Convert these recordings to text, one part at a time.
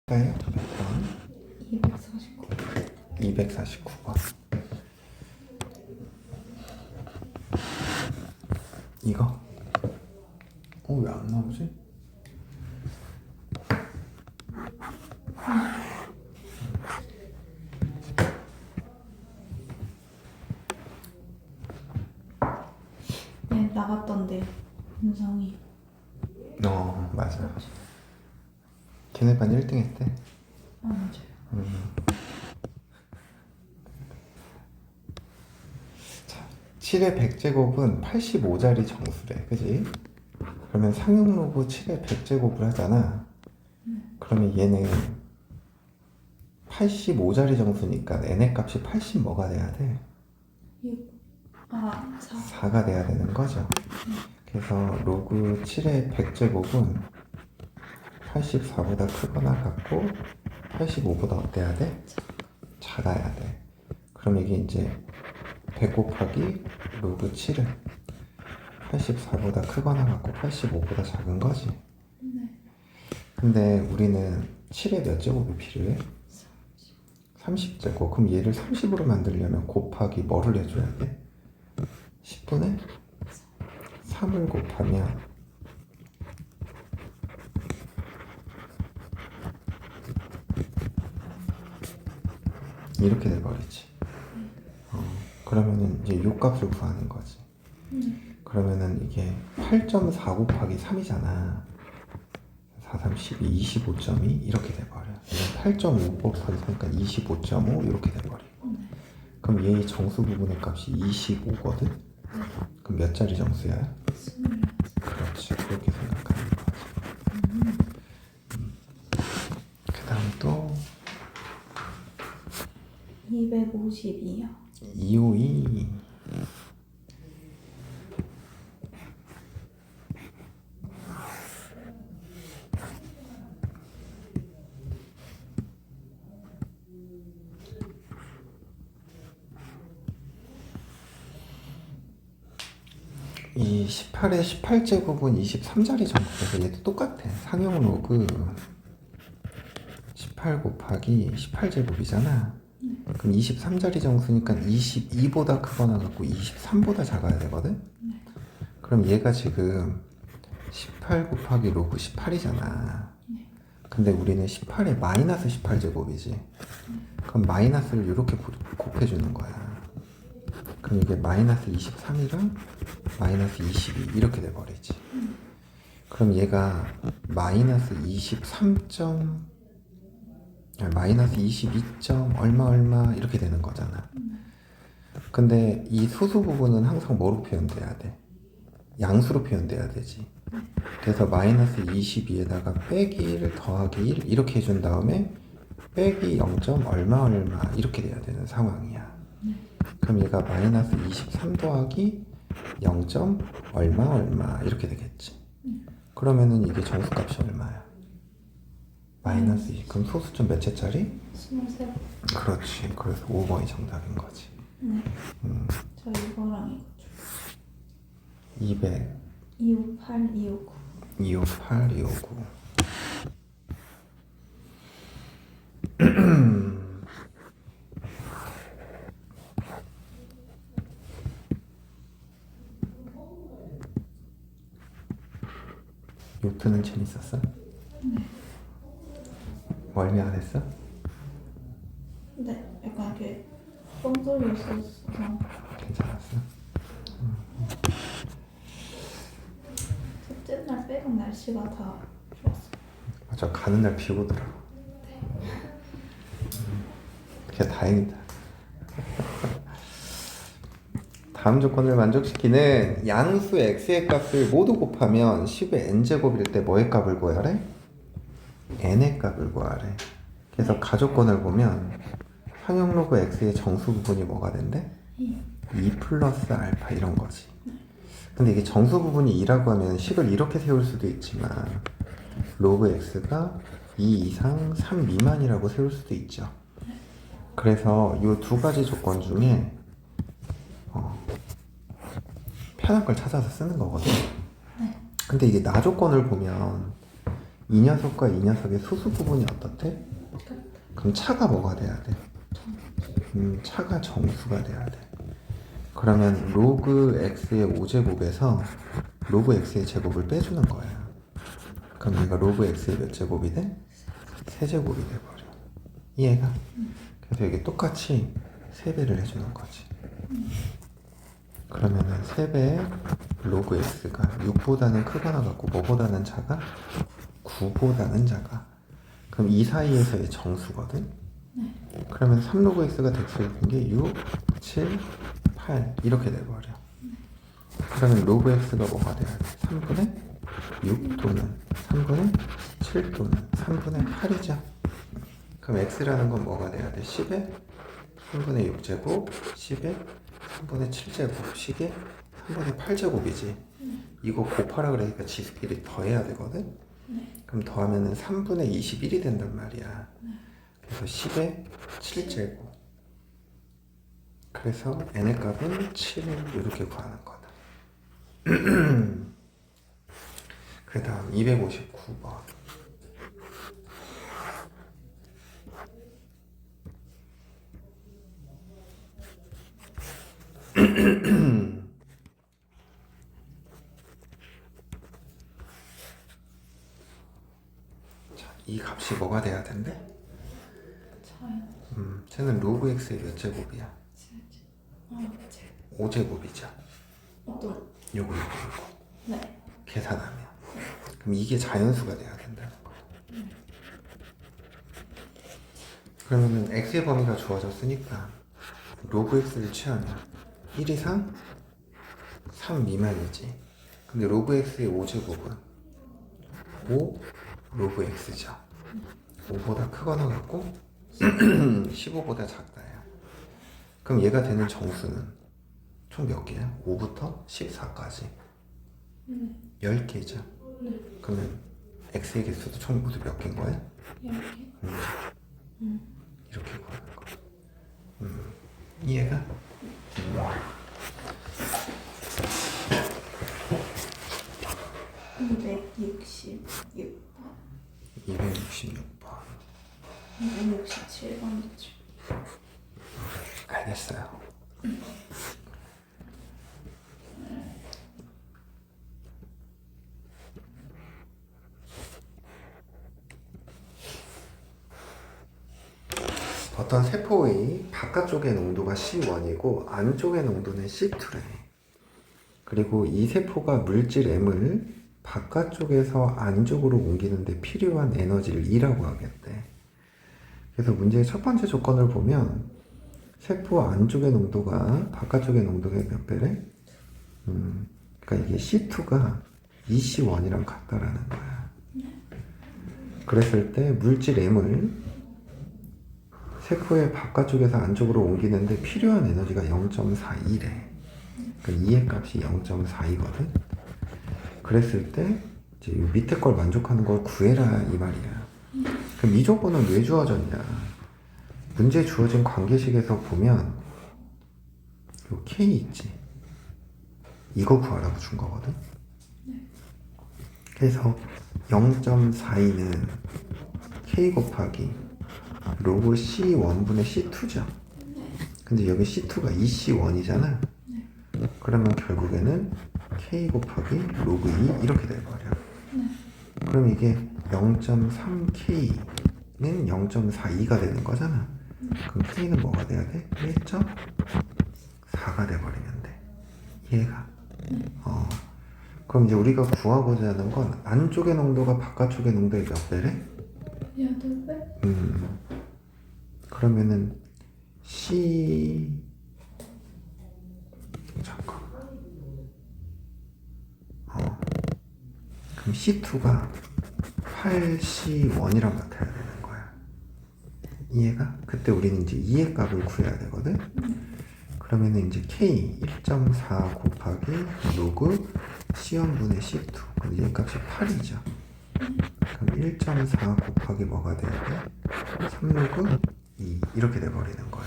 가요? 몇 번? 249. 249번. 이거? 왜 안 나오지? 네, 나갔던데 윤성이. 맞아. 걔네 반 1등 했대. 맞아요. 자, 7의 100제곱은 85짜리 정수래. 그지? 그러면 상용로그 7의 100제곱을 하잖아. 그러면 얘는 85짜리 정수니까 n의 값이 80 뭐가 돼야 돼? 4. 4가 돼야 되는 거죠. 그래서 로그 7의 100제곱은 84보다 크거나 같고 85보다 어때야 돼? 작아야 돼. 그럼 이게 이제 100 곱하기 로그 7은 84보다 크거나 같고 85보다 작은 거지. 근데 우리는 7의 몇 제곱이 필요해? 30제곱. 그럼 얘를 30으로 만들려면 곱하기 뭐를 해줘야 돼? 10분의 3을 곱하면 이렇게 돼버리지. 그러면은 이제 요 값을 구하는 거지. 그러면은 이게 8.4 곱하기 3이잖아. 4, 3, 12, 25.2 이렇게 돼버려. 이건 8.5 곱하기 3니까 25.5 이렇게 돼버리고. 그럼 얘의 정수 부분의 값이 25거든? 그럼 몇 자리 정수야? 20. 그렇지. 그렇게 생각하는 거지. 그 다음 또 252요. 252. 이 18의 18제곱은 23자리 정수라서 얘도 똑같아. 상용 로그 18 곱하기 18제곱이잖아. 그럼 23자리 정수니까 22보다 크거나 같고 23보다 작아야 되거든? 그럼 얘가 지금 18 곱하기 로그 18이잖아. 근데 우리는 18에 마이너스 18제곱이지. 그럼 마이너스를 이렇게 곱해주는 거야. 그럼 이게 마이너스 23이랑 마이너스 22 이렇게 돼버리지. 그럼 얘가 마이너스 22. 얼마 이렇게 되는 거잖아. 근데 이 소수 부분은 항상 뭐로 표현돼야 돼? 양수로 표현돼야 되지. 그래서 마이너스 22에다가 빼기 1 더하기 1 이렇게 해준 다음에 빼기 0. 얼마 이렇게 돼야 되는 상황이야. 그럼 얘가 마이너스 23 더하기 0. 얼마 이렇게 되겠지. 그러면은 이게 정수값이 얼마야? 마이너스 2. 그럼 소수점 몇 채짜리? 23. 그렇지. 그래서 5번이 정답인 거지. 네. 저 이거랑 이거 줘. 200, 258, 259. 258, 259. 요트는 재밌었어? 멀미 안 했어? 근데 약간 이렇게 뻥소리였어서 괜찮았어? 첫째 날 빼고 날씨가 다 좋았어. 맞아, 가는 날 비 오더라고. 그게 다행이다. 다음 조건을 만족시키는 양수 x의 값을 모두 곱하면 10의 n제곱일 때 뭐의 값을 구하래? n의 값을 구하래. 그래서 가조건을 보면 상용로그 x의 정수 부분이 뭐가 된대? 2 플러스 알파 이런 거지. 근데 이게 정수 부분이 2라고 하면 식을 이렇게 세울 수도 있지만 로그 x가 2 이상 3 미만이라고 세울 수도 있죠. 그래서 이 두 가지 조건 중에 편한 걸 찾아서 쓰는 거거든. 근데 이게 나 조건을 보면 이 녀석과 이 녀석의 소수 부분이 어떻대? 그럼 차가 뭐가 돼야 돼? 차가 정수가 돼야 돼. 그러면 로그 x의 5제곱에서 로그 x의 제곱을 빼주는 거야. 그럼 얘가 로그 x의 몇 제곱이 돼? 세제곱이 돼버려. 이해가? 그래서 여기 똑같이 3배를 해주는 거지. 그러면은 3배 로그 x가 6보다는 크거나 같고 뭐보다는 작아? 9보다는 작아. 그럼 이 사이에서의 정수거든? 그러면 3로그 x가 대칭된 게 6, 7, 8 이렇게 돼버려. 그러면 로그 x가 뭐가 돼야 돼? 3분의 6 또는 3분의 7 또는 3분의 8이죠. 그럼 x라는 건 뭐가 돼야 돼? 10에 3분의 6제곱, 10에 3분의 7제곱, 식에 3분의 8제곱이지. 이거 곱하라 그러니까 지수끼리 더해야 되거든? 그럼 더하면은 3분의 21이 된단 말이야. 그래서 10에 7제곱. 그래서 n의 값은 7 이렇게 구하는 거다. 그 다음 259번. 자, 이 값이 뭐가 돼야 된대? 차요. 쟤는 로그 x의 몇 제곱이야? 5제곱이죠. 또. 요거. 네. 계산하면. 그럼 이게 자연수가 돼야 된다는 거야. 그러면은 x의 범위가 주어졌으니까 로그 x를 취하면 1 이상 3 미만이지. 근데 로그 x의 5제곱은 5 로그 x죠. 5보다 크거나 같고 15보다 작다야. 그럼 얘가 되는 정수는 총 몇 개야? 5부터 14까지 10개죠. 그러면 x의 개수도 총 모두 몇 개인 거야? 10개. 이렇게 구하는 거. 이해가? 266번. 266번. 267번이죠. 알겠어요. 어떤 세포의 바깥쪽의 농도가 C1이고 안쪽의 농도는 C2래. 그리고 이 세포가 물질 M을 바깥쪽에서 안쪽으로 옮기는데 필요한 에너지를 E라고 하겠대. 그래서 문제의 첫 번째 조건을 보면 세포 안쪽의 농도가 바깥쪽의 농도의 몇 배래? 그러니까 이게 C2가 EC1이랑 같다라는 거야. 그랬을 때 물질 M을 세포의 바깥쪽에서 안쪽으로 옮기는데 필요한 에너지가 0.42래. 그러니까 E의 값이 0.42거든. 그랬을 때 이제 이 밑에 걸 만족하는 걸 구해라 이 말이야. 그럼 이 조건은 왜 주어졌냐? 문제 주어진 관계식에서 보면 요 K 있지. 이거 구하라고 준 거거든. 그래서 0.42는 K 곱하기 로그 C1분의 C2죠. 근데 여기 C2가 EC1이잖아. 그러면 결국에는 K 곱하기 로그 2 이렇게 돼버려. 그럼 이게 0.3K는 0.42가 되는 거잖아. 그럼 K는 뭐가 돼야 돼? 1.4가 돼버리면 돼. 이해가? 그럼 이제 우리가 구하고자 하는 건 안쪽의 농도가 바깥쪽의 농도의 몇 배래? 8배? 그러면은 잠깐만. 그럼 C2가 8C1이랑 같아야 되는 거야. 이해가? 그때 우리는 이제 2의 값을 구해야 되거든. 그러면은 이제 K 1.4 곱하기 로그 C1분의 C2. 그럼 얘 값이 8이죠. 그럼 1.4 곱하기 뭐가 돼야 돼? 3로그 2 이렇게 돼버리는 거야.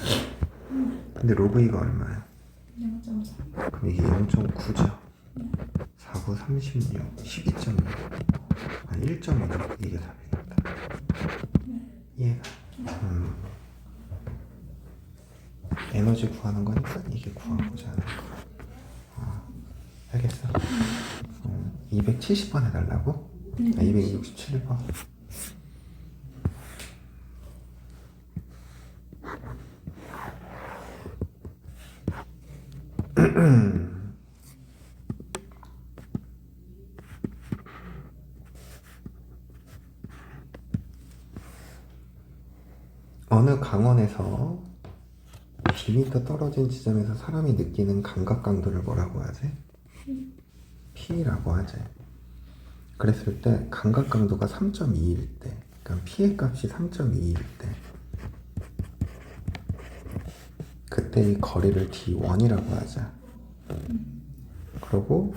근데 로그 2가 얼마야? 0.4. 그럼 이게 0.9죠. 4, 9, 36, 12.6. 1.5 이게 답이겠다. 이해가? 에너지 구하는 거니까 이게 구하고자 하는 거. 알겠어? 270번 해달라고? 267번. 어느 강원에서 Bm 떨어진 지점에서 사람이 느끼는 감각 강도를 뭐라고 하지? P라고 하지. 그랬을 때 감각 강도가 3.2일 때, 그러니까 P의 값이 3.2일 때, 그때 이 거리를 D1이라고 하자. 그리고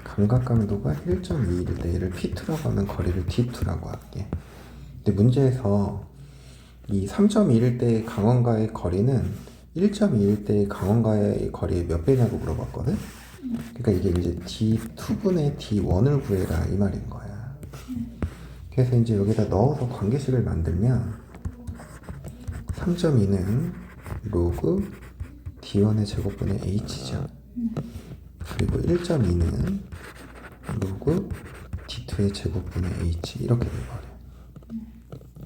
감각 강도가 1.2일 때 얘를 P2라고 하는 거리를 D2라고 할게. 근데 문제에서 이 3.1일 때의 강원과의 거리는 1.2일 때의 강원과의 거리의 몇 배냐고 물어봤거든? 그러니까 이게 이제 D2분의 D1을 구해라 이 말인 거야. 그래서 이제 여기다 넣어서 관계식을 만들면 3.2는 로그 D1의 제곱분의 H죠. 그리고 1.2는 로그 D2의 제곱분의 H 이렇게 돼버려.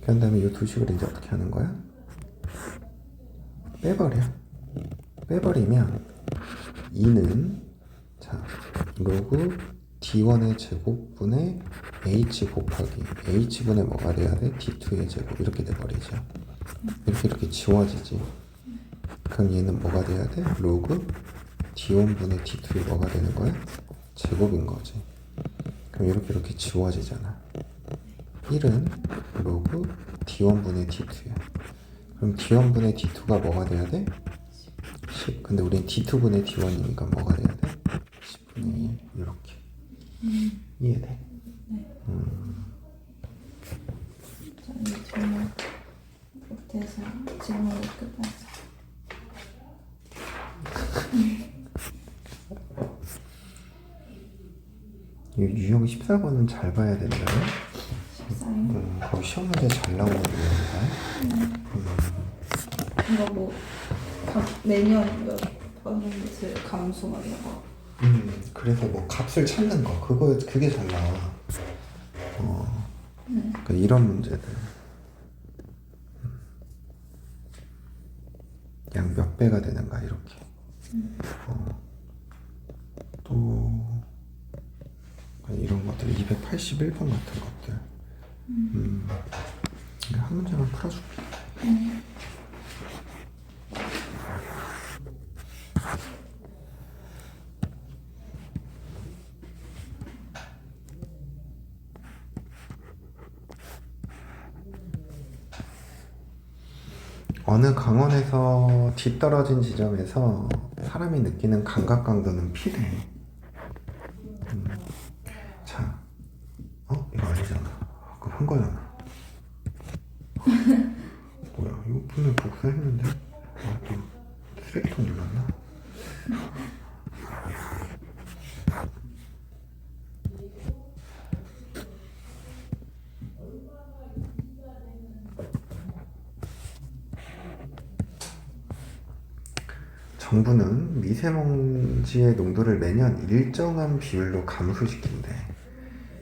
그 다음에 이 두 식을 이제 어떻게 하는 거야? 빼버려. 빼버리면 2는 자 로그 D1의 제곱분의 H 곱하기 H분의 뭐가 돼야 돼? D2의 제곱 이렇게 돼버리죠. 이렇게 지워지지. 그럼 얘는 뭐가 돼야 돼? 로그 D1분의 D2의 뭐가 되는 거야? 제곱인 거지. 그럼 이렇게 지워지잖아. 1은 로그 D1분의 D2야. 그럼 D1분의 D2가 뭐가 돼야 돼? 10. 근데 우린 D2분의 D1이니까 뭐가 돼야 돼? 10분의 1 이렇게. 이해돼? 네. 자, 이 질문 못해서 질문을 끝났어. 이 유형 14번은 잘 봐야 된다네. 14일. 거기 시험 문제 잘 나오는 유형이다. 이거 뭐 매년 몇 퍼센트 감소 막 이런 거. 그래서 뭐 값을 찾는 거 그게 잘 나와. 그러니까 이런 문제들. 양 몇 배가 되는가 이렇게. 또 이런 것들 281번 같은 것들. 한 문제만 풀어줄게. 어느 강원에서 뒤떨어진 지점에서 사람이 느끼는 감각 강도는 P래. 자, 이거 아니잖아. 그거 한 거잖아. 뭐야, 이거 분명 복사했는데? 또 쓰레기통 눌렀나? 정부는 미세먼지의 농도를 매년 일정한 비율로 감소시킨대.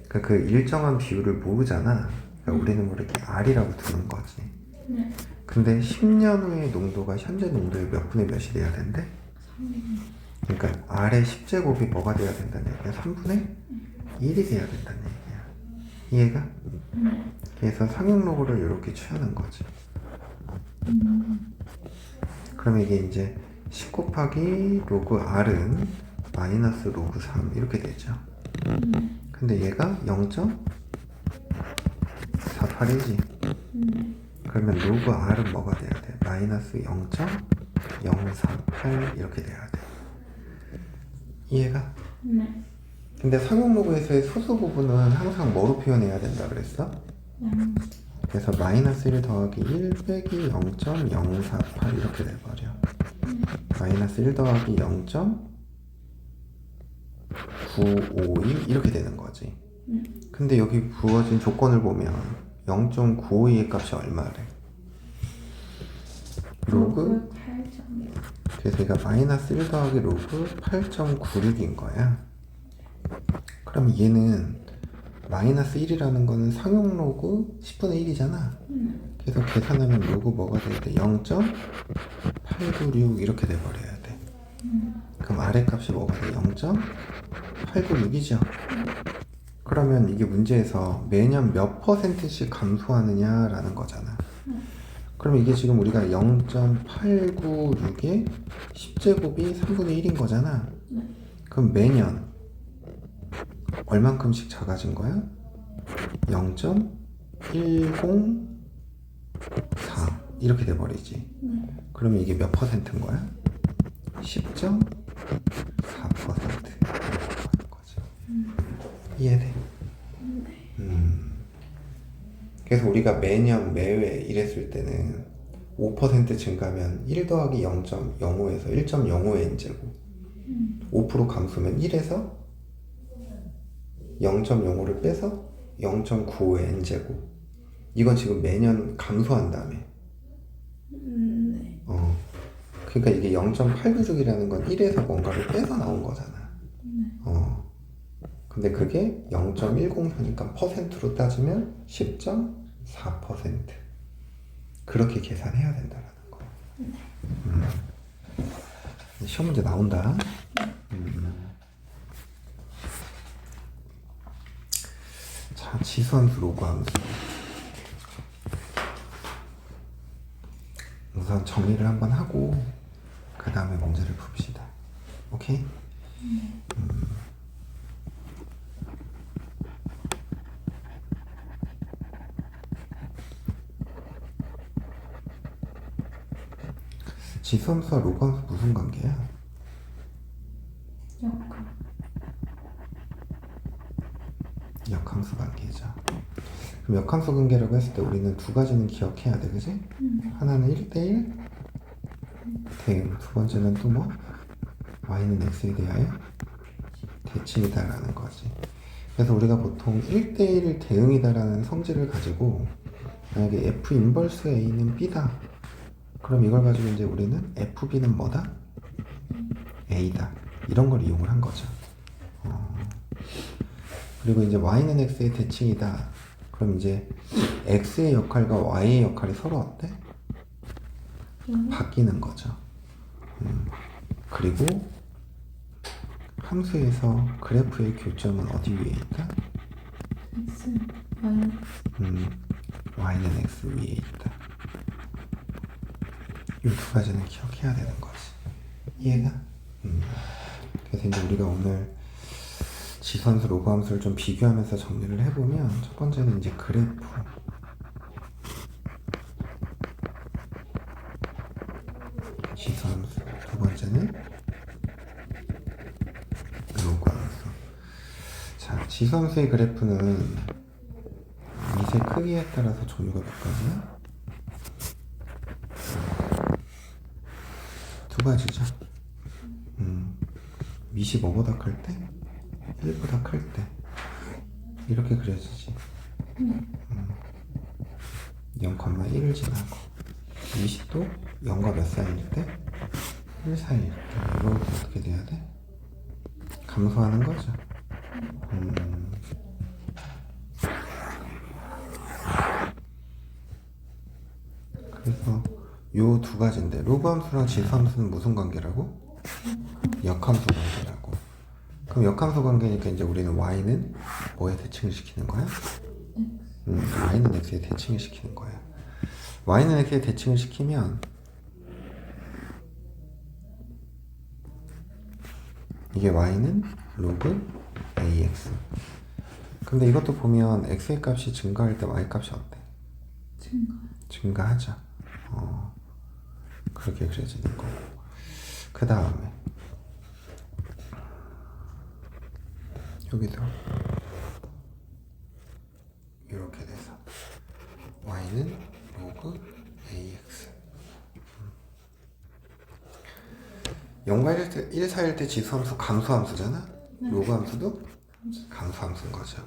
그러니까 그 일정한 비율을 모르잖아. 그러니까 우리는 모르게 R이라고 두는 거지. 근데 10년 후의 농도가 현재 농도의 몇 분의 몇이 돼야 된대? 그러니까 R의 10제곱이 뭐가 돼야 된다는 얘기야? 3분의 1이 돼야 된다는 얘기야. 이해가? 그래서 상용로그를 이렇게 취하는 거지. 그럼 이게 이제 10 곱하기 로그 R은 마이너스 로그 3 이렇게 되죠. 근데 얘가 0.48이지. 그러면 로그 R은 뭐가 돼야 돼? 마이너스 0.048 이렇게 돼야 돼. 이해가? 네. 근데 상용로그에서의 소수 부분은 항상 뭐로 표현해야 된다 그랬어? 그래서 마이너스 1 더하기 1 빼기 0.048 이렇게 돼버려. 마이너스 1 더하기 0.952 이렇게 되는 거지. 근데 여기 부어진 조건을 보면 0.952의 값이 얼마래? 로그 8점. 그래서 얘가 마이너스 1 더하기 로그 8.96인 거야. 그럼 얘는 마이너스 1이라는 거는 상용 로그 10분의 1이잖아. 그래서 계산하면 로그 뭐가 돼야 돼? 0.896 이렇게 돼버려야 돼. 그럼 아래 값이 뭐가 돼? 0.896이죠. 그러면 이게 문제에서 매년 몇 %씩 감소하느냐라는 거잖아. 그럼 이게 지금 우리가 0.896의 10제곱이 3분의 1인 거잖아. 그럼 매년 얼만큼씩 작아진 거야? 0.104 이렇게 돼버리지. 그러면 이게 몇 %인 거야? 10.4% 거죠. 이해돼? 그래서 우리가 매년 매회 이랬을 때는 5% 증가면 1 더하기 0.05에서 1.05의 n제곱 5% 감소면 1에서 0.05를 빼서 0.95의 n제곱 이건 지금 매년 감소한다며. 네. 그러니까 이게 0.896이라는 건 1에서 뭔가를 빼서 나온 거잖아. 근데 그게 0.104니까 퍼센트로 따지면 10.4% 그렇게 계산해야 된다라는 거. 시험 문제 나온다. 자, 지수함수, 로그함수. 우선 정리를 한번 하고 그 다음에 문제를 풉시다. 오케이? 지수함수와 로그함수 무슨 관계야? 역함수 관계죠. 그럼 역함수 관계라고 했을 때 우리는 두 가지는 기억해야 돼, 그지? 하나는 1대1 대응, 두 번째는 또 뭐? y는 x에 대하여 대칭이다라는 거지. 그래서 우리가 보통 1대1 대응이다라는 성질을 가지고 만약에 f 인버스 a는 b다. 그럼 이걸 가지고 이제 우리는 fb는 뭐다? a다. 이런 걸 이용을 한 거죠. 그리고 이제 y는 x의 대칭이다. 그럼 이제 x의 역할과 y의 역할이 서로 어때? 바뀌는 거죠. 그리고 함수에서 그래프의 교점은 어디 위에 있다? X 마이너스 y는 x 위에 있다. 이 두 가지는 기억해야 되는 거지. 이해가? 그래서 이제 우리가 오늘 지수함수, 로그함수를 좀 비교하면서 정리를 해보면 첫 번째는 이제 그래프. 지수함수. 두 번째는 로그함수. 자, 지수함수의 그래프는 밑의 크기에 따라서 종류가 몇 가지야? 두 가지죠. 밑이 뭐보다 클 때? 1보다 클 때. 이렇게 그려지지. 0,1을 지나고. 밑이 또 0과 몇 사이일 때? 1 사이일 때. 이걸 어떻게 돼야 돼? 감소하는 거죠. 그래서 요 두 가지인데 로그함수랑 지수함수는 무슨 관계라고? 역함수 관계라고. 그럼 역함수 관계니까 이제 우리는 y는 뭐에 대칭을 시키는 거야? y는 x에 대칭을 시키는 거야. y는 x에 대칭을 시키면 이게 y는 로그 ax. 근데 이것도 보면 x의 값이 증가할 때 y 값이 어때? 증가하죠. 그렇게 그려지는 거고. 그 다음에 여기도 이렇게 돼서 y는 로그 ax. 0과 1 사이일 때 지수함수 감소함수잖아. 로그함수도 감소함수인 거죠.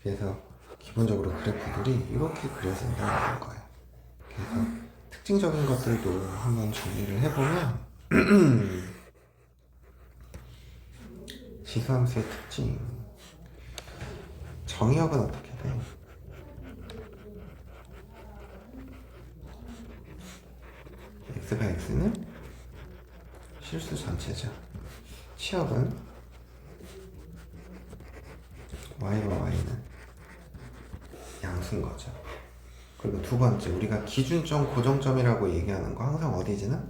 그래서 기본적으로 그래프들이 이렇게 그려진다는 거예요. 그래서 특징적인 것들도 한번 정리를 해보면 지수함수의 특징 정의역은 어떻게 돼? x가 x는 실수 전체죠. 치역은 y와 y는 양수인 거죠. 그리고 두 번째, 우리가 기준점, 고정점이라고 얘기하는 거 항상 어디지나?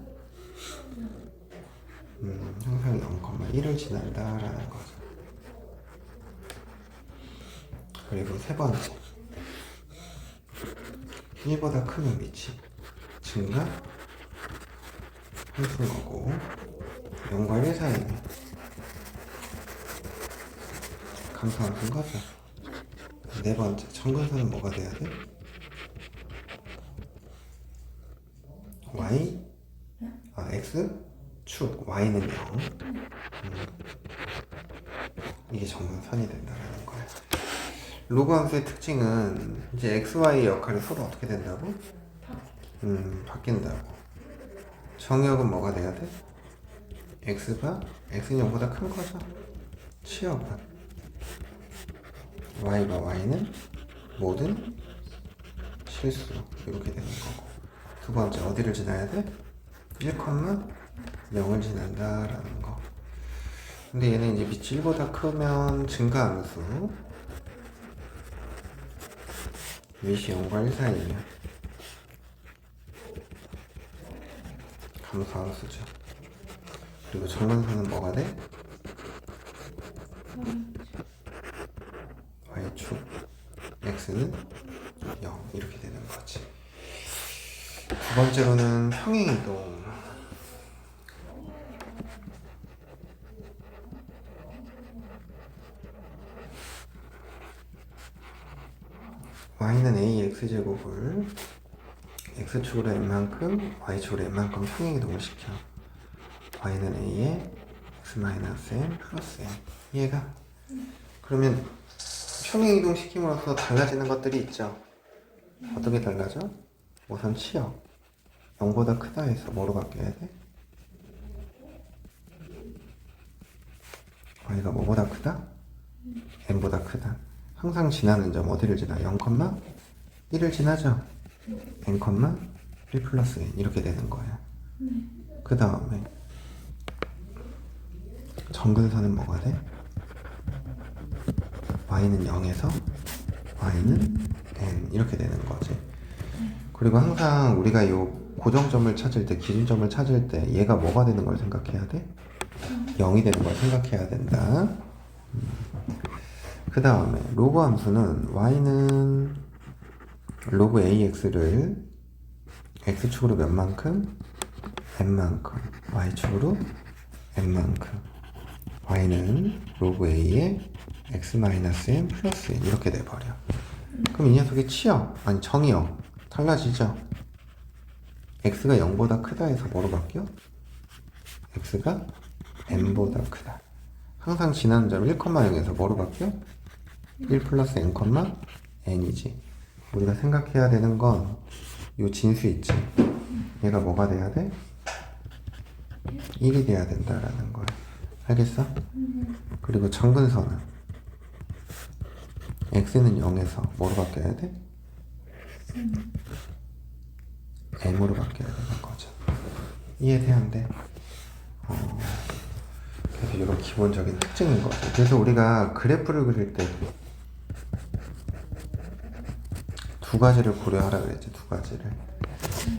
항상 0,1을 지난다라는 거죠. 그리고 세 번째, 1보다 크면 미치 증가 함수인 거고 0과 1 사이면 감소함수인 거죠. 네 번째, 정근선은 뭐가 돼야 돼? y, x, 축, y는 0. 이게 정근선이 된다는 거예요. 로그 함수의 특징은 이제 x, y의 역할이 서로 어떻게 된다고? 바뀐다고. 정의역은 뭐가 돼야 돼? x는 0보다 큰 거죠. 치역은 y가 y는 모든 실수 이렇게 되는 거고. 두 번째, 어디를 지나야 돼? 1,0을 지난다라는 거. 근데 얘는 이제 밑이 1보다 크면 증가함수, 밑이 0과 1 사이면 감소함수죠. 그리고 정근선은 뭐가 돼? y축 x는 0 이렇게 되는 거지. 두 번째로는 평행이동. y는 ax제곱을 x축으로 n만큼 y축으로 n만큼 평행이동을 시켜. y는 a에 x-n 플러스 n. 이해가? 그러면 평행이동 시킴으로써 달라지는 것들이 있죠. 어떻게 달라져? 우선 치역 0보다 크다 해서 뭐로 바뀌어야 돼? y가 뭐보다 크다? n보다 크다. 항상 지나는 점 어디를 지나? 0,1을 지나죠. n,1 플러스 n 이렇게 되는 거야. 그 다음에 정근선은 뭐가 돼? y는 0에서 y는 n 이렇게 되는 거지. 그리고 항상 우리가 요 고정점을 찾을 때, 기준점을 찾을 때 얘가 뭐가 되는 걸 생각해야 돼? 0이 되는 걸 생각해야 된다. 그 다음에 로그 함수는 y는 로그 ax를 x축으로 몇 만큼? n만큼, y축으로 n만큼, y는 로그 a에 x-n 플러스 n 이렇게 돼버려. 그럼 이 녀석의 치역, 아니 정의역 달라지죠. x가 0보다 크다 해서 뭐로 바뀌어? x가 n보다 크다. 항상 지나는 점 1,0에서 뭐로 바뀌어? 1 플러스 n, n이지. 우리가 생각해야 되는 건 요 진수 있지. 얘가 뭐가 돼야 돼? 1이 돼야 된다라는 거야. 알겠어? 그리고 정근선은 x는 0에서 뭐로 바뀌어야 돼? m으로 바뀌어야 되는 거죠. 이해돼야 안 돼? 그래서 이런 기본적인 특징인 거죠. 그래서 우리가 그래프를 그릴 때 두 가지를 고려하라 그랬지. 두 가지를.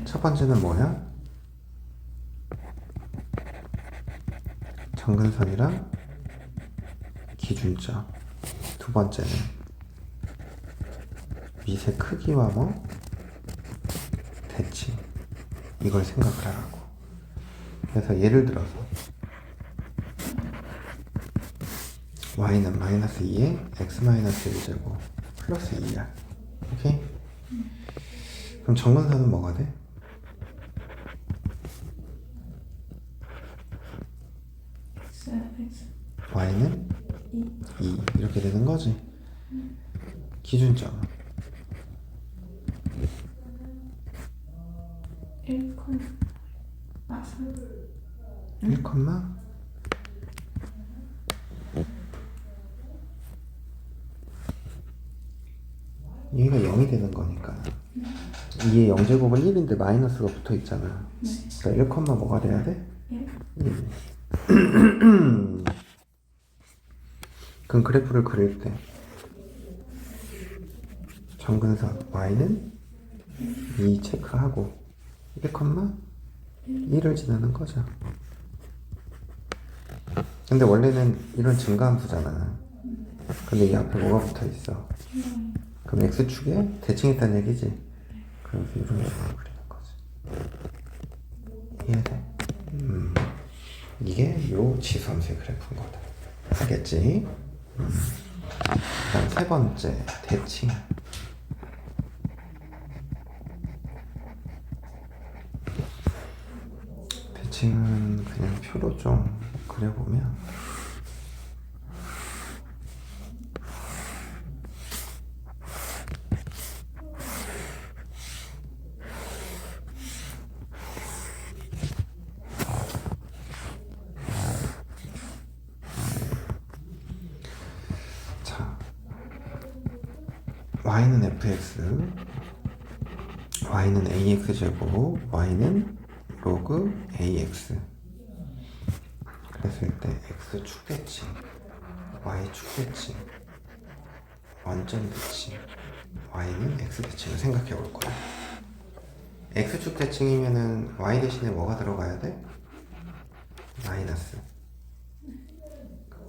첫 번째는 뭐야? 정근선이랑 기준점. 두 번째는 밑의 크기와 뭐 대칭. 이걸 생각을 하라고. 그래서 예를 들어서 y는 마이너스 2에 x-1제곱 플러스 2r. 오케이? 그럼 정근선은 뭐가 돼? x y는 2 이렇게 되는 거지. 기준점은 1, 3. 1, 얘가 0이 되는 거니까 2의 0제곱은 1인데 마이너스가 붙어 있잖아. 네. 그러니까 1, 뭐가 돼야 돼? 1. 1. 그럼 그래프를 그릴 때 점근선 y는 2 체크하고 1, 1을 지나는 거죠. 근데 원래는 이런 증가함수잖아. 근데 이 앞에 뭐가 붙어 있어? 그럼 x축에 대칭했다는 얘기지? 그래서 이런 식으로 그리는 거지. 이해돼? 이게 요 지수함수의 그래프인 거다. 알겠지? 그다음 세 번째, 대칭. 대칭은 그냥 표로 좀 그려보면 자, y는 fx, y는 ax제곱, y는 로그 ax. 그랬을 때 x축 대칭, y축 대칭, 완전 대칭, y는 x 대칭을 생각해 볼 거야. x축 대칭이면은 y 대신에 뭐가 들어가야 돼? 마이너스.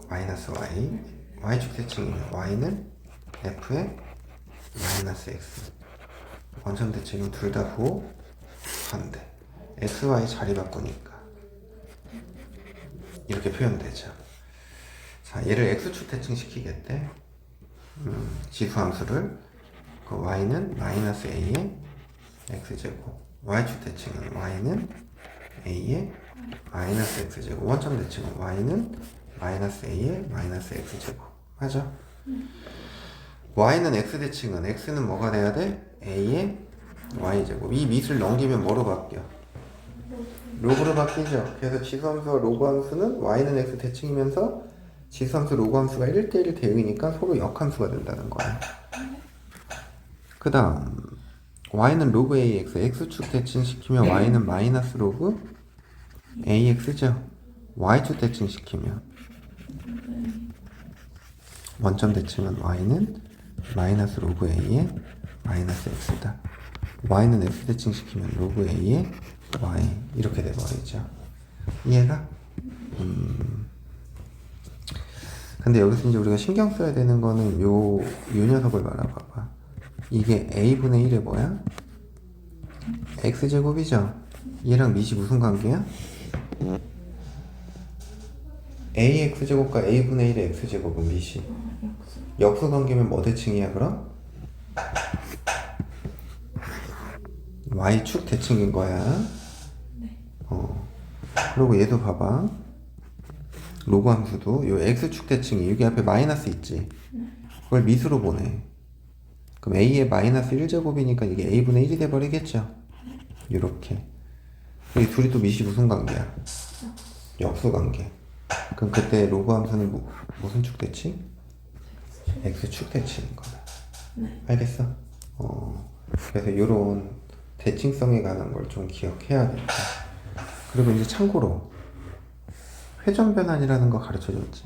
마이너스 y. y축 대칭이면 y는 f의 마이너스 x. 원점 대칭은 둘 다 부호 반대. x, y 자리 바꾸니까 이렇게 표현되죠. 자, 얘를 x축 대칭 시키겠대. 지수함수를 그 y는 마이너스 a의 x제곱, y축 대칭은 y는 a의 마이너스 x제곱, 원점 대칭은 y는 마이너스 a의 마이너스 x제곱. 맞아? y는 x 대칭은 x는 뭐가 돼야 돼? a의 y제곱. 이 밑을 넘기면 뭐로 바뀌어? 로그로 바뀌죠. 그래서 지수함수와 로그함수는 y는 x 대칭이면서 지수함수 로그함수가 1대1 대응이니까 서로 역함수가 된다는 거야. 그 다음 y는 로그 ax, x축 대칭시키면 y는 마이너스 로그 ax죠. y축 대칭시키면 원점 대칭은 y는 마이너스 로그 a의 마이너스 x다. y는 x 대칭시키면 로그 a의 y 이렇게 돼버리죠. 이해가? 근데 여기서 이제 우리가 신경 써야 되는 거는 요 녀석을 바라봐봐. 이게 a분의 1의 뭐야? x제곱이죠? 얘랑 밑이 무슨 관계야? ax제곱과 a분의 1의 x제곱은 밑이 역수 관계면 뭐 대칭이야 그럼? y축 대칭인 거야. 그리고 얘도 봐봐. 로그 함수도 요 x축 대칭이 여기 앞에 마이너스 있지? 그걸 밑으로 보내. 그럼 a의 마이너스 1제곱이니까 이게 a분의 1이 돼버리겠죠? 요렇게. 이 둘이 또 밑이 무슨 관계야? 역수 관계. 그럼 그때 로그 함수는 무슨 축 대칭? x축 대칭인 거다. 알겠어? 그래서 요런 대칭성에 관한 걸 좀 기억해야겠다. 그리고 이제 참고로 회전 변환이라는 거 가르쳐 줬지.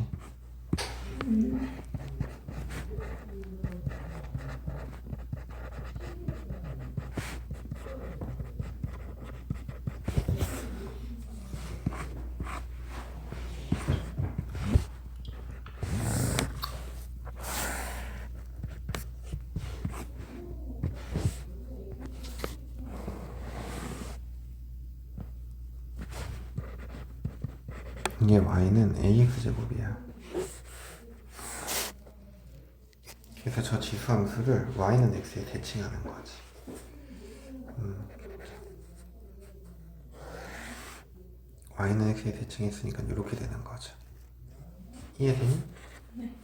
이게 y는 ax제곱이야. 그래서 저 지수함수를 y는 x에 대칭하는 거지. y는 x에 대칭했으니까 이렇게 되는 거죠. 이해되니? 네.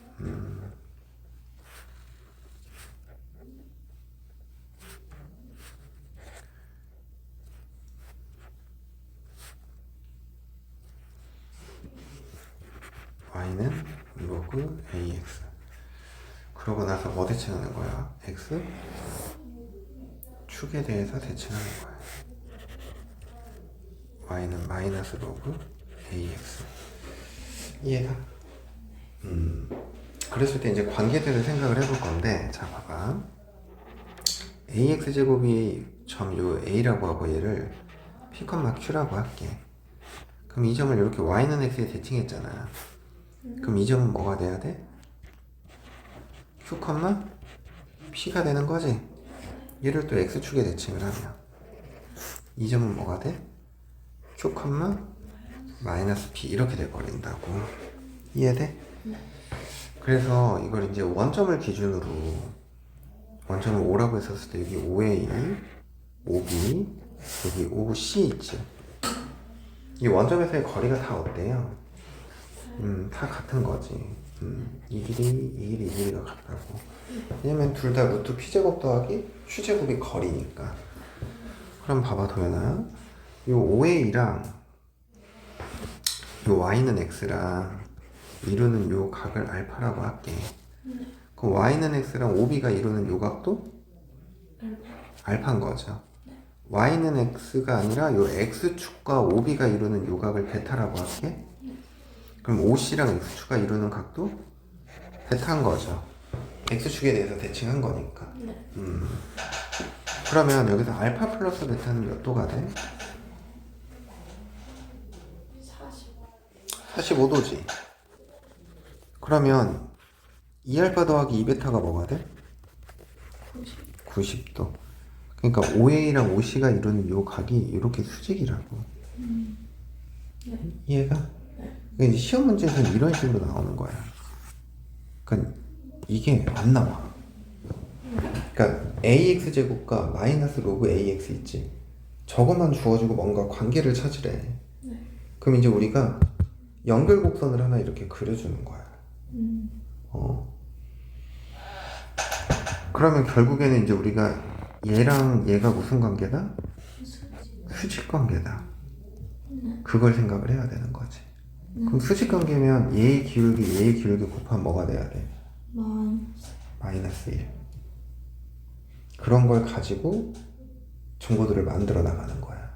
로그 ax. 그러고 나서 뭐 대칭하는 거야? x 축에 대해서 대칭하는 거야. y는 마이너스 로그 ax. 이해가? 그랬을 때 이제 관계들을 생각을 해볼 건데, 자 봐봐. ax 제곱이 점 요 a라고 하고 얘를 p, q라고 할게. 그럼 이 점을 이렇게 y는 x에 대칭했잖아. 그럼 이 점은 뭐가 돼야 돼? q, p가 되는 거지. 얘를 또 x축에 대칭을 하면 이 점은 뭐가 돼? q, 마이너스 p 이렇게 돼버린다고. 이해돼? 그래서 이걸 이제 원점을 기준으로, 원점을 5라고 했었을 때 여기 5a, 5b, 여기 5c 있지. 이 원점에서의 거리가 다 어때요? 다 같은 거지. 이 길이가 같다고. 왜냐면 둘 다 루트 p제곱 더하기 q제곱이 거리니까. 그럼 봐봐 도연아, 요 5a랑 요 y는 x랑 이루는 요 각을 알파라고 할게. 그럼 y는 x랑 5b가 이루는 요 각도 알파인 거죠. y는 x가 아니라 요 x축과 5b가 이루는 요 각을 베타라고 할게. 그럼 OC랑 x축과 이루는 각도 베타인 거죠. x축에 대해서 대칭한 거니까. 그러면 여기서 알파 플러스 베타는 몇 도가 돼? 45도지. 그러면 2알파 더하기 2베타가 뭐가 돼? 90도. 그러니까 OA랑 OC가 이루는 요 각이 이렇게 수직이라고. 이해가? 그러니까 이제 시험 문제에서는 이런 식으로 나오는 거야. 그러니까 이게 안 나와. 그러니까 ax 제곱과 마이너스 로그 ax 있지. 저것만 주어지고 뭔가 관계를 찾으래. 그럼 이제 우리가 연결곡선을 하나 이렇게 그려주는 거야. 그러면 결국에는 이제 우리가 얘랑 얘가 무슨 관계다? 수직 관계다. 그걸 생각을 해야 되는 거지. 그럼 수직 관계면 얘의 기울기 곱하면 뭐가 돼야 돼? 마이너스 1. 그런 걸 가지고 정보들을 만들어 나가는 거야.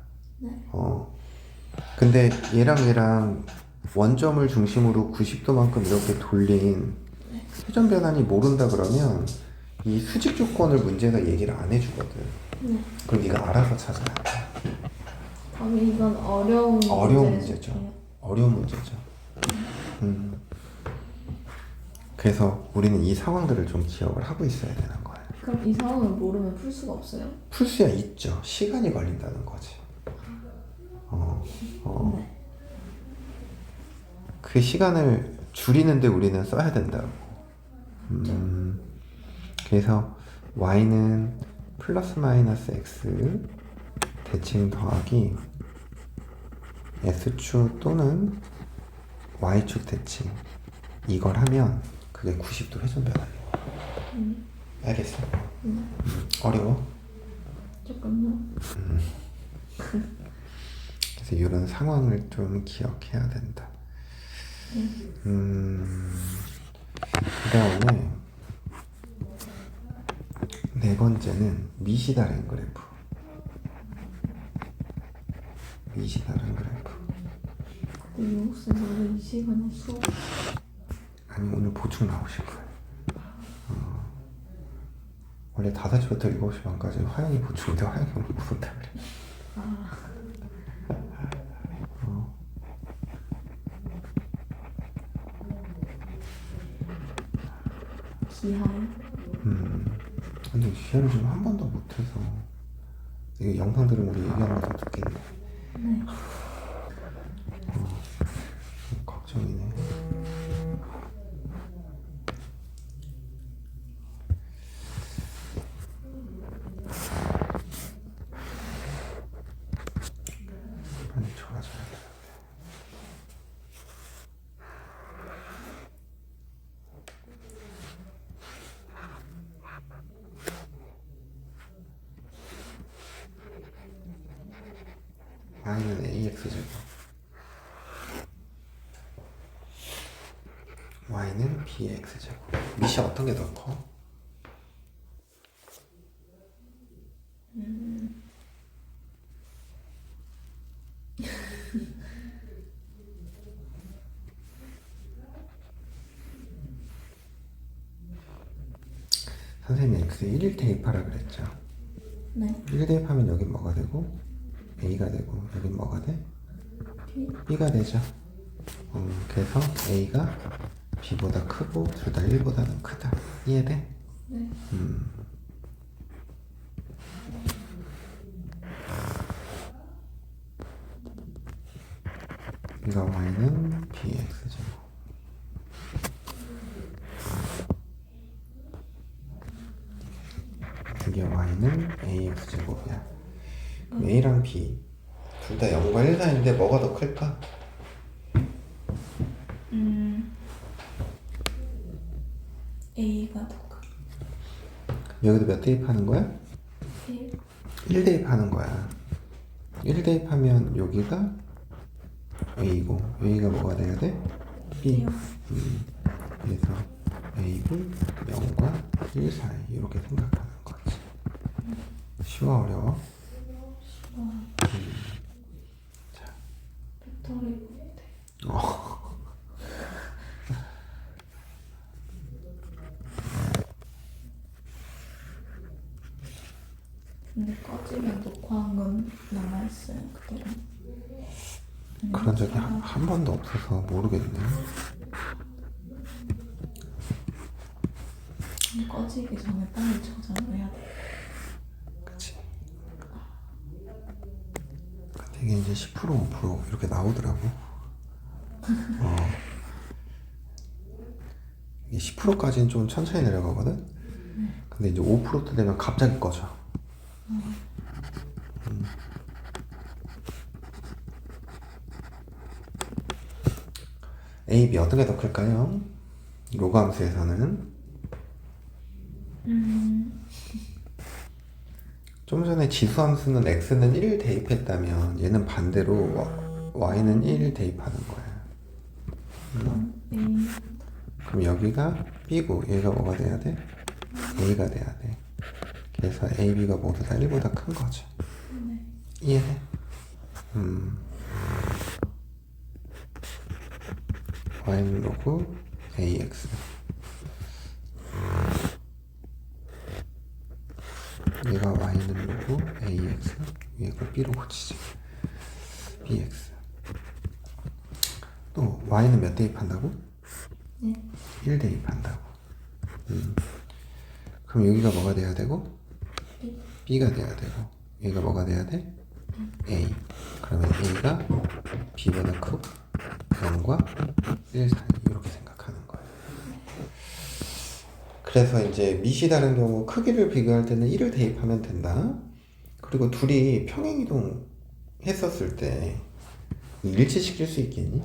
근데 얘랑 원점을 중심으로 90도만큼 이렇게 돌린 회전 변환이 모른다 그러면 이 수직 조건을 문제가 얘기를 안 해주거든. 그럼 네가 알아서 찾아야 돼. 그럼 이건 어려운 문제죠. 어려운 문제죠. 그래서 우리는 이 상황들을 좀 기억을 하고 있어야 되는 거예요. 그럼 이 상황을 모르면 풀 수가 없어요? 풀 수야 있죠. 시간이 걸린다는 거지. 그 시간을 줄이는데 우리는 써야 된다고. 그래서 y는 플러스 마이너스 x 대칭 더하기 s축 또는 y축 대칭, 이걸 하면 그게 90도 회전 변환이에요. 알겠어? 어려워? 조금요. 그래서 이런 상황을 좀 기억해야 된다. 그 다음에 네 번째는 밑이 다른 그래프. 밑이 다른 그래프. 근데 혹시 오늘 이 시간에 수업? 아니 오늘 보충 나오실 거예요. 원래 5시부터 7시 반까지 화영이 보충인데 화영이 오늘 못 온다 그래. 기하요? 근데 기아를 지금 한 번도 못해서 이게 영상 들으면 우리 얘기하는 거 듣겠네. 네. 걱정이네. 빨리 좋아져야 돼. y는 ax 제곱 y는 b의 x제곱. 밑이 어떤 게 더 커? 선생님이 x에 1 대입하라 그랬죠. 네. 1 대입하면 여긴 뭐가 되고 a가 되고 여긴 뭐가 돼? B. b가 되죠. 그래서 a가 b보다 크고 둘 다 1보다는 크다. 이해돼? 네. 이거 y는 b의 x제곱. 이게 y는 ax제곱이야. 그럼 a랑 b 둘 다 0과 1 사이인데 뭐가 더 클까? A가 더 크. 여기도 몇 대입하는 거야? 1. 1 대입하는 거야. 1 대입하면 여기가 a고 여기가 뭐가 돼야 돼? b. 그래서 a는 0과 1 사이 이렇게 생각하는 거지. 쉬워 어려워? 벡터를 못해. 근데 꺼지면 녹화한 건 남아있어요, 그대로. 그런 적이 한 번도 없어서 모르겠네. 꺼지기 전에 빨리 저장을 해야 돼. 그치. 근데 이게 이제 10% 5% 이렇게 나오더라고. 이게 10%까지는 좀 천천히 내려가거든. 근데 이제 5% 되면 갑자기 꺼져. A, B 어떤 게 더 클까요? 로그함수에서는 좀 전에 지수함수는 x는 1 대입했다면 얘는 반대로 y는 1 대입하는 거야. A. 그럼 여기가 b고 얘가 뭐가 돼야 돼? a가 돼야 돼. 그래서 a, b가 모두 다 1보다 큰 거죠. 네. 이해돼? y는 로그 ax 얘가 y는 로그 ax 위에 걸 b로 고치지. bx 또 y는 몇 대입한다고? 네. 1 대입한다고. 그럼 여기가 뭐가 돼야 되고? B. b가 돼야 되고 여기가 뭐가 돼야 돼? a. 그러면 a가 b보다 크고 0과 1 사이 이렇게 생각하는 거예요. 그래서 이제 밑이 다른 경우 크기를 비교할 때는 1을 대입하면 된다. 그리고 둘이 평행이동 했었을 때 일치시킬 수 있겠니?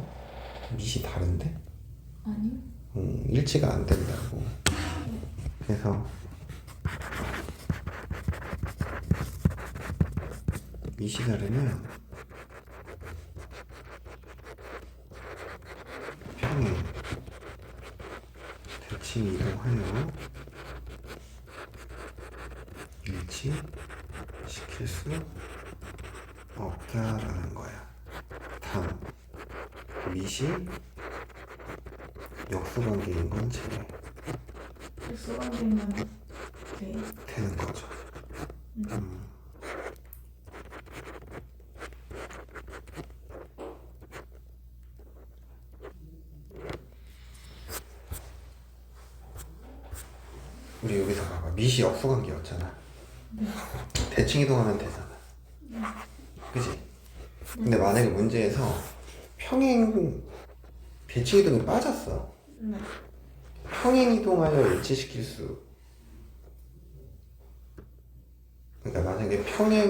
밑이 다른데? 아니요. 일치가 안 된다고. 그래서 밑이 다르면 평행 대칭 이동하여 일치시킬 수 없다라는 거야. 단 밑이 역수관계인 건 제외 수관계면 돼. 되는 거죠. 우리 여기서 봐봐. 밑이 역수관계였잖아. 대칭 이동하면 되잖아. 그치? 근데 만약에 문제에서 평행 대칭 이동이 빠졌어. 네. 평행 이동하여 일치시킬 수. 그러니까 만약에 평행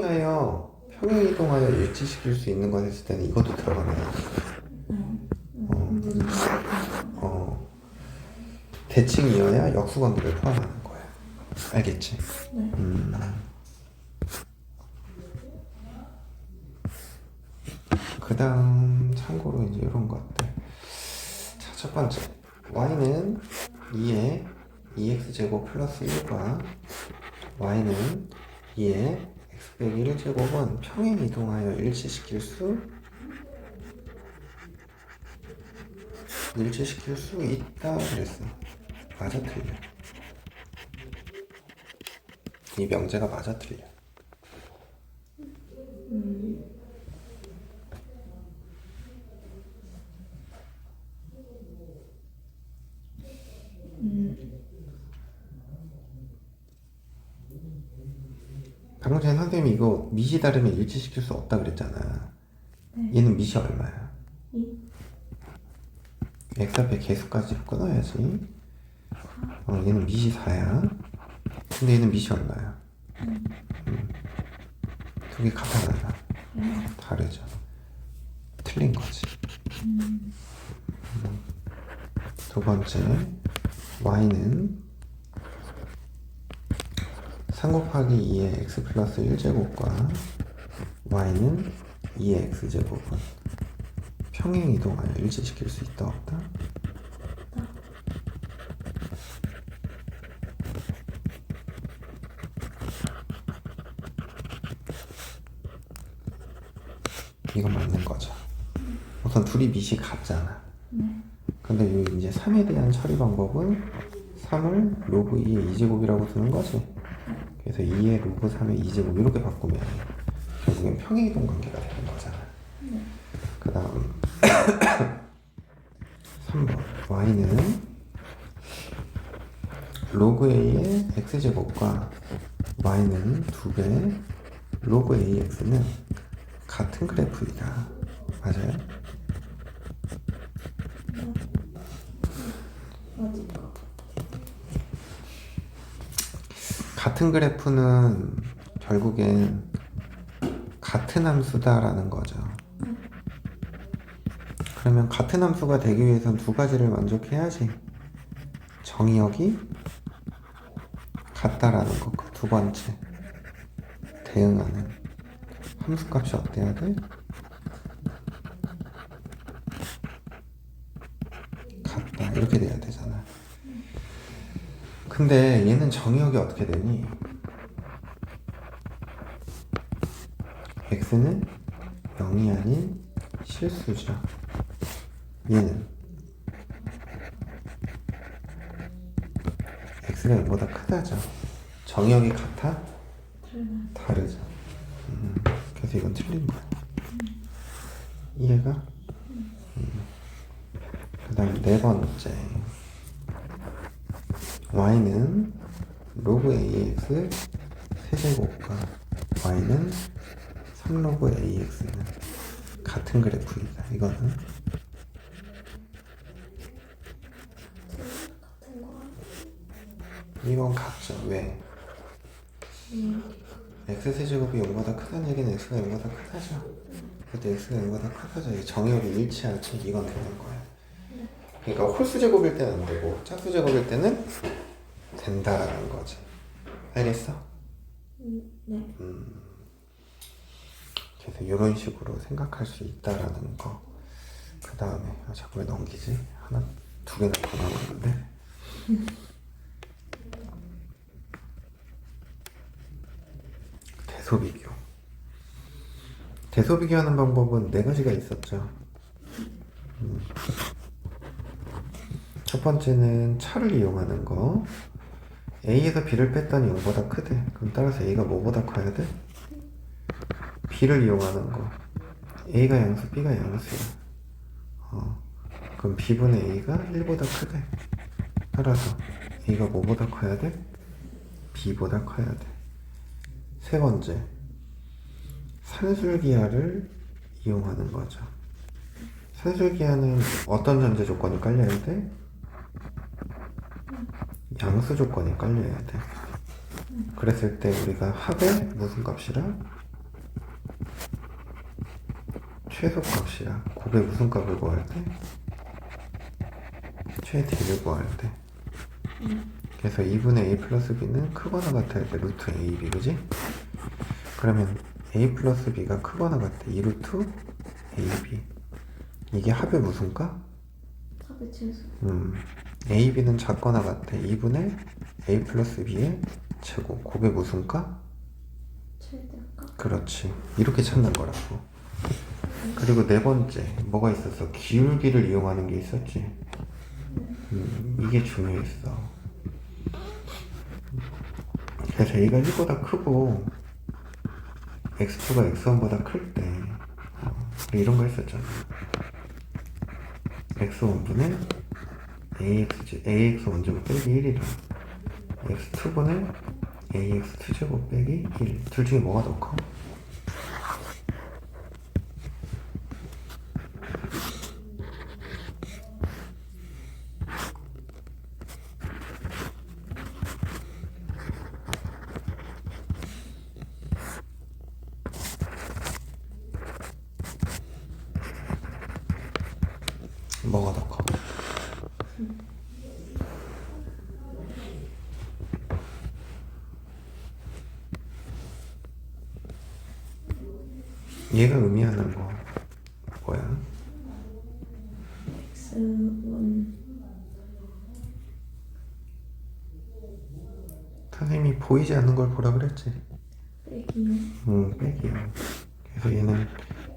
이동하여 일치시킬 수 있는 건 했을 때는 이것도 들어가면 돼. 대칭이어야 역수관계를 포함하는 거야. 알겠지? 네. 그 다음 참고로 이제 이런 것들. 자, 첫 번째 y는 2에 2x제곱 플러스 1과 y는 2에 x 빼기 1제곱은 평행 이동하여 일치시킬 수 있다 그랬어. 맞아 틀려? 이 명제가 맞아 틀려? 방금 전에 선생님이 이거 밑이 다르면 일치시킬 수 없다 그랬잖아. 얘는 밑이 얼마야? 2. x 앞에 개수까지 끊어야지. 얘는 밑이 4야. 근데 얘는 밑이 얼마야? 두 개 같아요? 다르죠. 틀린 거지. 두 번째, y는 3 곱하기 2의 x 플러스 1제곱과 y는 2의 x제곱은 평행 이동하여 일치시킬 수 있다 없다? 이건 맞는 거죠. 우선 둘이 밑이 같잖아. 근데 여기 이제 3에 대한 처리 방법은 3을 로그 2의 2제곱이라고 쓰는 거지. 그래서 2의 로그 3의 2제곱 이렇게 바꾸면 결국엔 평행이동 관계가 되는 거잖아. 그 다음 3번 y는 로그 a의 x제곱과 y는 2배 로그 ax는 같은 그래프이다. 맞아요? 맞을 것 같아. 같은 그래프는 결국엔 같은 함수다라는 거죠. 그러면 같은 함수가 되기 위해선 두 가지를 만족해야지. 정의역이 같다라는 거. 그 두 번째. 대응하는 함수값이 어때야 돼? 같다. 이렇게 돼야 되잖아. 근데 얘는 정의역이 어떻게 되니? x는 0이 아닌 실수죠. 얘는 x가 0보다 크다죠. 정의역이 같아? 다르죠. 그래서 이건 틀린 거야. 이해가? 그 다음 네 번째, y는 로그 ax 세제곱과 y는 3로그 ax는 같은 그래프이다. 이거는 같은 거 같아. 이건 같죠. 왜? x 세제곱이 0보다 크다는 얘기는 x가 0보다 크다죠. 그때 x가 0보다 크다죠. 이 정의역이 일치하지. 이건 되는 거야. 그러니까 홀수 제곱일 때는 안 되고 짝수 제곱일 때는 된다라는 거지. 알겠어? 네. 그래서 이런 식으로 생각할 수 있다라는 거. 그 다음에 자꾸 왜 넘기지? 하나, 두 개나 더 남았는데. 대소비교. 대소비교하는 방법은 네 가지가 있었죠. 첫 번째는 차를 이용하는 거. A에서 B를 뺐더니 0보다 크대. 그럼 따라서 A가 뭐보다 커야 돼? B를 이용하는 거. A가 양수, B가 양수야. 그럼 B분의 A가 1보다 크대. 따라서 A가 뭐보다 커야 돼? B보다 커야 돼. 세 번째, 산술기하를 이용하는 거죠. 산술기하는 어떤 전제 조건이 깔려야 돼? 양수 조건이 깔려야 돼. 그랬을 때 우리가 합의 무슨 값이라? 최소값이라. 곱의 무슨 값을 구할 때? 최D를 구할 때. 그래서 2분의 A 플러스 B는 크거나 같아야 돼. 루트 AB, 그지? 그러면 A 플러스 B가 크거나 같아. 2루트 AB. 이게 합의 무슨 값? 4대 최소. A, B는 작거나 같아 2분의 A 플러스 B의 제곱. 그게 무슨 가? 최대값. 그렇지. 이렇게 찾는 거라고. 그리고 네 번째 뭐가 있었어? 기울기를 이용하는 게 있었지. 이게 중요했어. 그래서 A가 1보다 크고 X2가 X1보다 클 때 이런 거 했었잖아. X1분의 AX 원제곱 빼기 1이라 X2분의 AX2제곱 빼기 1. 둘 중에 뭐가 더 커? 뭐가 더 커? 얘가 의미하는 거 뭐야? X1 선생님이 보이지 않는 걸 보라 그랬지? 빼기요. 빼기야. 그래서 얘는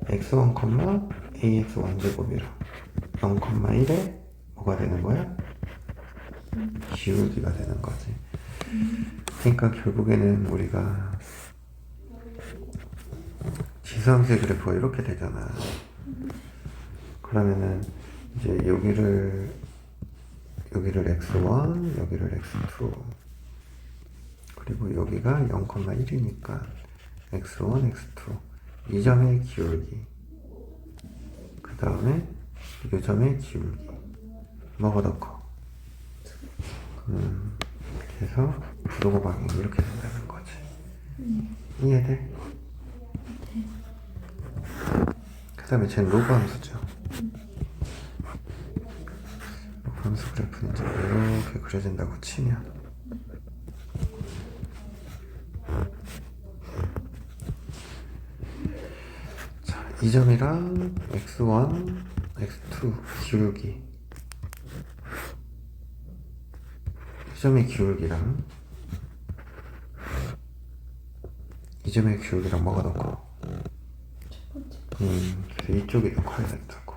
x1, ax1 제곱이라 0,1에 뭐가 되는 거야? 기울기가 되는 거지. 그러니까 결국에는 우리가 지수함수의 그래프가 이렇게 되잖아. 그러면은 이제 여기를 x1, 여기를 x2, 그리고 여기가 0,1이니까 x1, x2 이 점의 기울기, 그 다음에 이 점의 기울기 뭐가 더 커? 그래서 부동호 방향이 이렇게 된다는 거지. 이해돼? 그 다음에 쟤는 로그 함수죠. 로그 함수 그래프는 이제 이렇게 그려진다고 치면 자, 이 점이랑 x1, x2 기울기, 이 점의 기울기랑 이 점의 기울기랑 뭐가 더 커? 그래서 이쪽이 더 커야 된다고.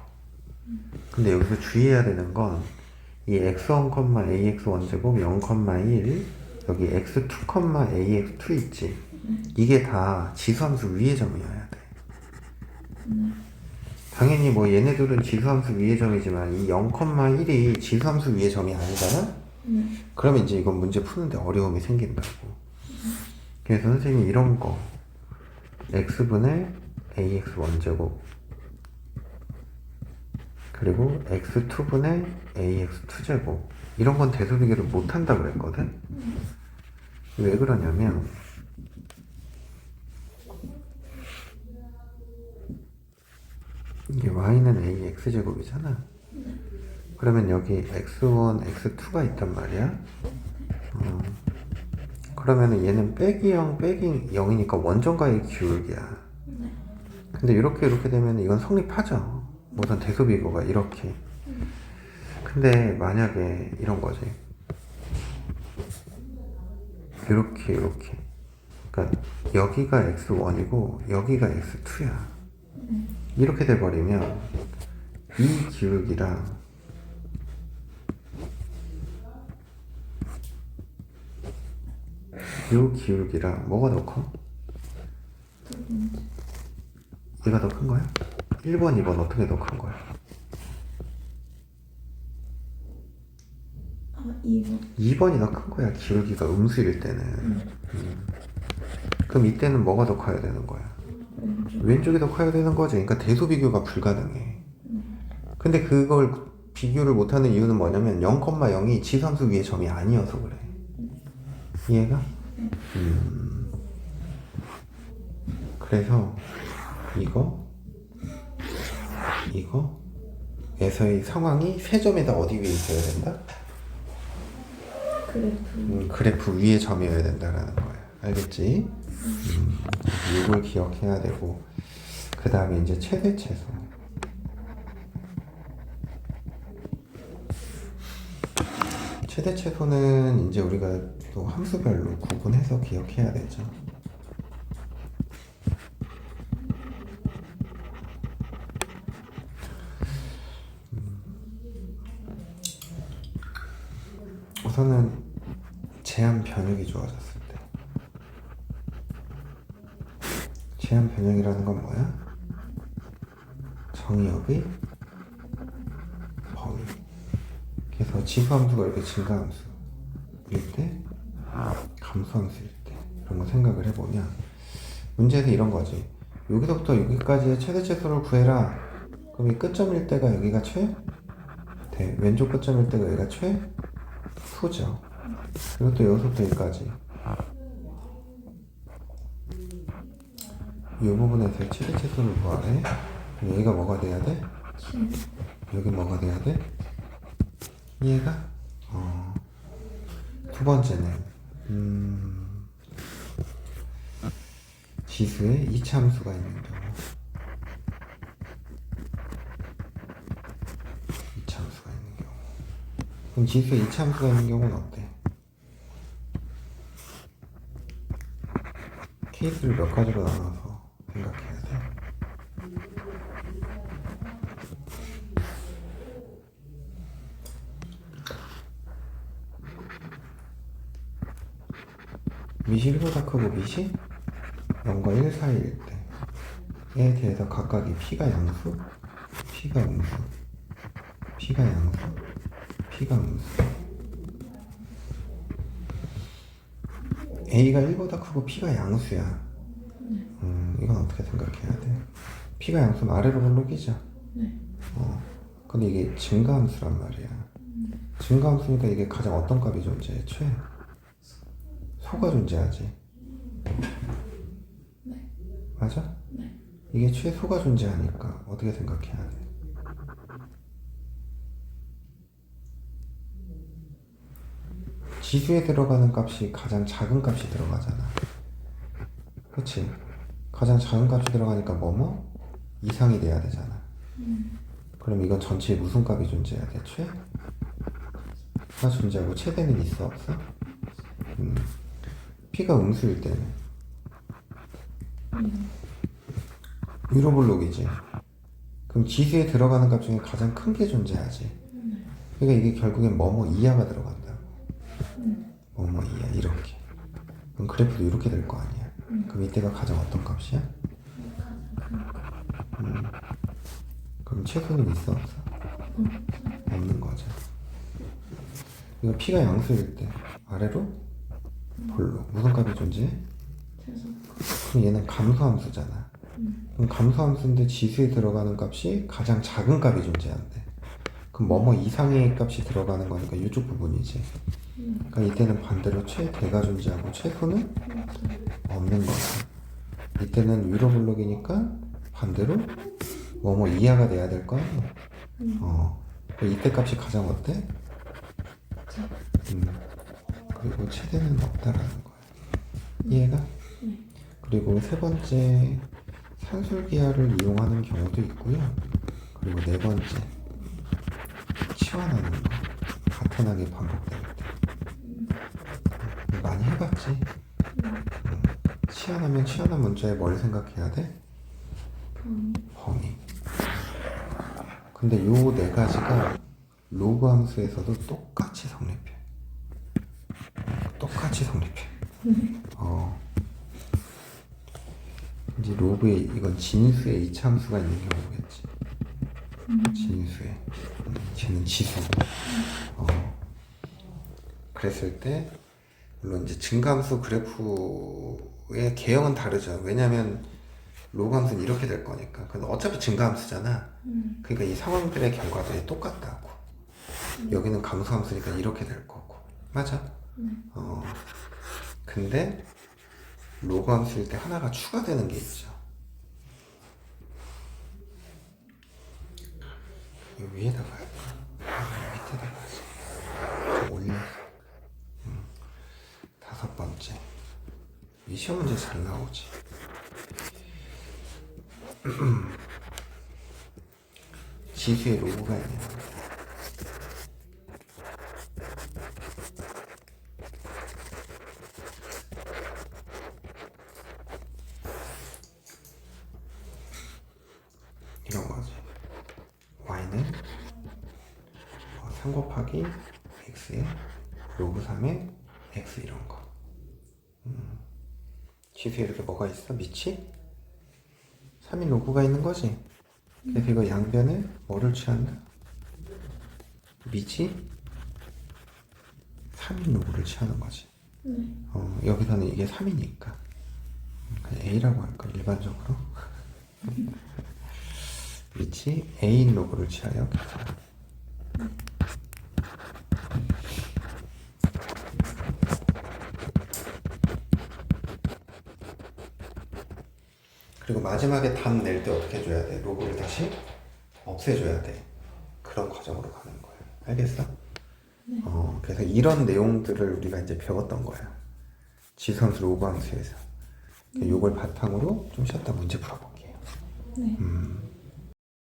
근데 여기서 주의해야 되는 건 이 x1, ax1 제곱 0,1 여기 x2, ax2 있지? 이게 다 지수함수 위의 점이어야 돼. 당연히 뭐 얘네들은 지수함수 위의 점이지만 이 0,1이 지수함수 위의 점이 아니잖아? 그러면 이제 이건 문제 푸는데 어려움이 생긴다고. 그래서 선생님이 이런 거 x분의 ax1 제곱 그리고 x2분의 ax2 제곱 이런 건 대소비교를 못한다 그랬거든? 왜 그러냐면 이게 y는 ax 제곱이잖아. 그러면 여기 x1, x2가 있단 말이야. 그러면은 얘는 빼기 0, 빼기 0이니까 원점과의 기울기야. 근데 이렇게 되면 이건 성립하죠. 우선 대소비교가 이렇게. 근데 만약에 이런 거지. 이렇게. 그러니까 여기가 x1이고 여기가 x2야. 이렇게 돼버리면 이 기울기랑 이 기울기랑 뭐가 더 커? 얘가 더 큰 거야? 1번, 2번 어떻게 더 큰 거야? 2번. 2번이 더 큰 거야. 기울기가 음수일 때는. 그럼 이때는 뭐가 더 커야 되는 거야? 왼쪽이 더 커야 되는 거지. 그러니까 대소 비교가 불가능해. 근데 그걸 비교를 못하는 이유는 뭐냐면 0,0이 지수함수 위의 점이 아니어서 그래. 이해가? 그래서 이거에서의 상황이 세 점에다 어디 위에 있어야 된다? 그래프 위에 점이어야 된다라는 거야. 알겠지? 이걸 기억해야 되고 그 다음에 이제 최대 최소. 최대 최소는 이제 우리가 또 함수별로 구분해서 기억해야 되죠. 우선은 제한 변형이 좋아졌을 때. 제한 변형이라는 건 뭐야? 정의역의 범위. 그래서 지수함수가 이렇게 증가함수일 때, 감소함수일 때 이런 거 생각을 해보면 문제에서 이런 거지. 여기서부터 여기까지의 최대 최소를 구해라. 그럼 이 끝점일 때가 여기가 왼쪽 끝점일 때가 여기가 최소죠. 그리고 또 여기서부터 여기까지 이 부분에서의 최대 최소를 구하래. 그럼 여기가 뭐가 돼야 돼? 여기 뭐가 돼야 돼? 이해가? 두 번째는 지수에 이차함수가 있는 경우. 이차함수가 있는 경우. 그럼 지수에 이차함수가 있는 경우는 어때? 케이스를 몇 가지로 나눠서 생각해야 돼. 밑이 1보다 크고 밑이 0과 1 사이일 때에 대해서 각각이 P가 양수, P가 음수, P가 양수, P가 음수. A가 1보다 크고 P가 양수야. 이건 어떻게 생각해야 돼? P가 양수는 아래로 볼록이죠? 네. 근데 이게 증가함수란 말이야. 증가함수니까 이게 가장 어떤 값이 존재해? 소가 존재하지. 네. 맞아? 네. 이게 최소가 존재하니까 어떻게 생각해야 돼? 지수에 들어가는 값이 가장 작은 값이 들어가잖아. 그치? 가장 작은 값이 들어가니까 뭐뭐? 이상이 돼야 되잖아. 그럼 이건 전체에 무슨 값이 존재해야 돼? 최가 존재하고 최대는 있어 없어? P가 음수일 때는 위로 볼록이지. 그럼 지수에 들어가는 값 중에 가장 큰 게 존재하지. 그러니까 이게 결국엔 뭐뭐 이하가 들어간다고. 뭐뭐 이하 이렇게. 그럼 그래프도 이렇게 될 거 아니야. 그럼 이때가 가장 어떤 값이야? 그럼 최소는 있어 없어? 없는 거죠. 이거 P가 양수일 때 아래로 볼록 무슨 값이 존재해? 최소. 그럼 얘는 감소함수잖아. 그럼 감소함수인데 지수에 들어가는 값이 가장 작은 값이 존재한대. 그럼 뭐뭐 이상의 값이 들어가는 거니까 이쪽 부분이지. 그러니까 이때는 반대로 최대가 존재하고 최소는 없는 거지. 이때는 위로 볼록이니까 반대로 뭐뭐 이하가 돼야 될 거 아니야. 이때 값이 가장 어때? 그리고 최대는 없다라는 거야. 이해가? 그리고 세 번째, 산술기하를 이용하는 경우도 있고요. 그리고 네 번째, 치환하는 거. 같은 항이 반복될 때. 많이 해봤지? 치환하면 치환한 문자에 뭘 생각해야 돼? 범위. 근데 요 네 가지가 로그 함수에서도 똑같이 성립해. 똑같이 성립해. 이제 로그에 이건 진수에 이차함수가 있는 경우겠지. 진수에 쟤는 지수. 그랬을 때 물론 이제 증가함수 그래프의 개형은 다르죠. 왜냐면 로그 함수는 이렇게 될 거니까. 근데 어차피 증가함수잖아. 그러니까 이 상황들의 결과들이 똑같다고. 여기는 감소함수니까 이렇게 될 거고. 맞아? 근데 로그 함수일 때 하나가 추가되는 게 있죠. 이 위에다가 할까? 밑에다가 하지. 좀 올려서. 다섯 번째. 이 시험 문제 잘 나오지. 지수에 로그가 있냐. 이런 거지. y는 3 곱하기 x에 로그 3의 x 이런 거. 지수에 이렇게 뭐가 있어? 밑이 3인 로그가 있는 거지. 그래서 이거 양변에 뭐를 취한다? 밑이 3인 로그를 취하는 거지. 네. 여기서는 이게 3이니까 그냥 A라고 할까 일반적으로. 밑이 A인 로그를 취하여 계산. 그리고 마지막에 답 낼 때 어떻게 해줘야 돼? 로그를 다시 없애줘야 돼. 그런 과정으로 가는 거예요. 알겠어? 네. 그래서 이런 내용들을 우리가 이제 배웠던 거야. 지수함수, 로그함수에서. 요걸 바탕으로 좀 쉬었다 문제 풀어볼게요. 네.